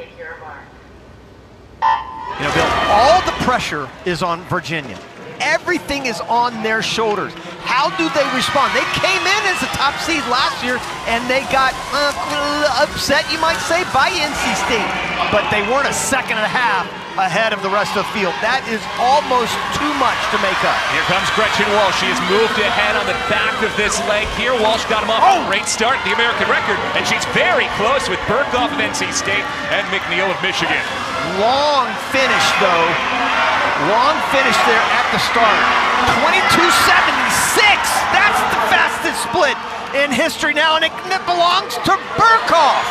You know, Bill, all the pressure is on Virginia. Everything is on their shoulders. How do they respond? They came in as a top seed last year, and they got upset, you might say, by NC State. But they weren't a second and a half ahead of the rest of the field. That is almost too much to make up. Here comes Gretchen Walsh. She has moved ahead on the back of this leg here. Walsh got him off a great start, the American record, and she's very close with Burkhoff of NC State and McNeil of Michigan. Long finish, though. Long finish there at the start. 22.76. That's the fastest split in history now, and it belongs to Burkhoff.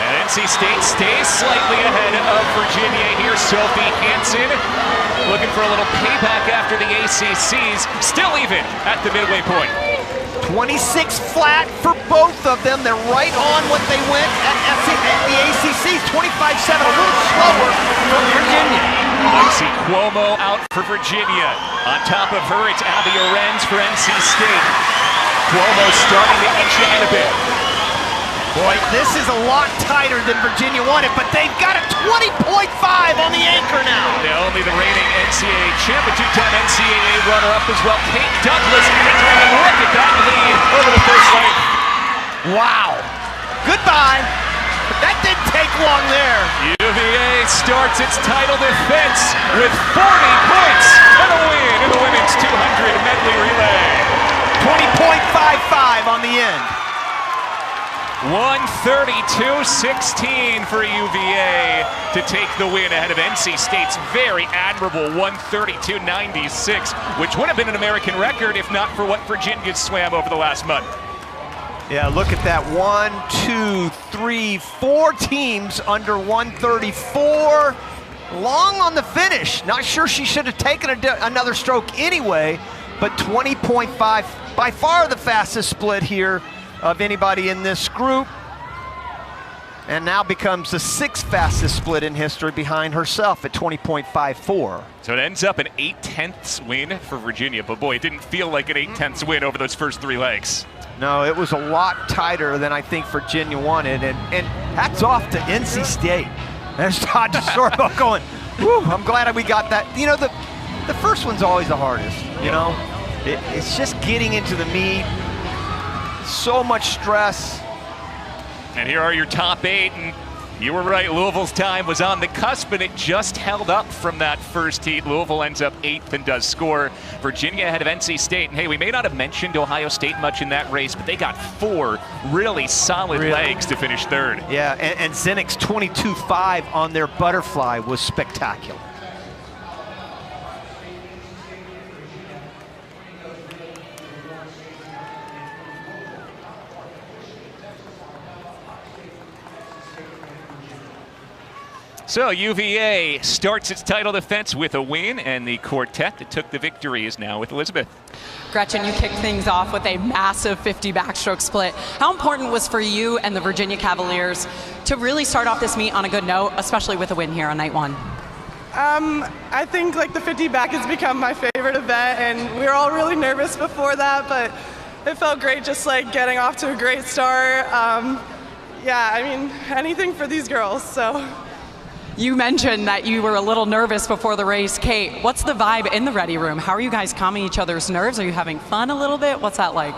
And NC State stays slightly ahead of Virginia here. Sophie Hansen looking for a little payback after the ACCs. Still even at the midway point. 26 flat for both of them. They're right on what they went at the ACCs. 25.7, a little slower for Virginia. Lexi Cuomo out for Virginia. On top of her, it's Abby Arends for NC State. Cuomo starting to inch ahead a bit. Boy, this is a lot tighter than Virginia wanted, but they've got a 20.5 on the anchor now. Yeah, only the reigning NCAA champ, a two-time NCAA runner-up as well. Kate Douglas entering a look at that lead over the first leg. Wow. Goodbye. But that didn't take long there. UVA starts its title defense with 40 points and a win in the women's 200 medley relay. 20.55 on the end. 132-16 for UVA to take the win ahead of NC State's very admirable 132-96, which would have been an American record if not for what Virginia swam over the last month. Yeah, look at that. 1, 2, 3, 4 teams under 134. Long on the finish. Not sure she should have taken another stroke anyway, but 20.5, by far the fastest split here of anybody in this group, and now becomes the 6th fastest split in history behind herself at 20.54. So it ends up an 8/10 win for Virginia, but boy, it didn't feel like an 8/10 win over those first 3 legs. No, it was a lot tighter than I think Virginia wanted, and hats off to NC State. There's Todd Sorbo going, whew, I'm glad we got that. You know, the first one's always the hardest, you know? It's just getting into the meat. So much stress. And here are your top 8, and you were right, Louisville's time was on the cusp, and it just held up from that first heat. Louisville ends up 8th and does score. Virginia ahead of NC State, and hey, we may not have mentioned Ohio State much in that race, but they got 4 really solid legs to finish 3rd. Yeah, and Zenek's 22.5 on their butterfly was spectacular. So UVA starts its title defense with a win, and the quartet that took the victory is now with Elizabeth. Gretchen, you kicked things off with a massive 50 backstroke split. How important was for you and the Virginia Cavaliers to really start off this meet on a good note, especially with a win here on night 1? I think like the 50 back has become my favorite event, and we were all really nervous before that, but it felt great just like getting off to a great start. Yeah, I mean, anything for these girls, so. You mentioned that you were a little nervous before the race. Kate, what's the vibe in the ready room? How are you guys calming each other's nerves? Are you having fun a little bit? What's that like?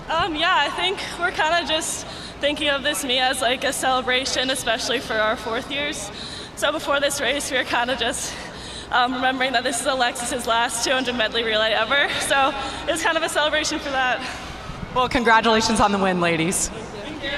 Yeah, I think we're kind of just thinking of this meet as like a celebration, especially for our 4th years. So before this race, we were kind of just remembering that this is Alexis's last 200 medley relay ever. So it was kind of a celebration for that. Well, congratulations on the win, ladies. Thank you.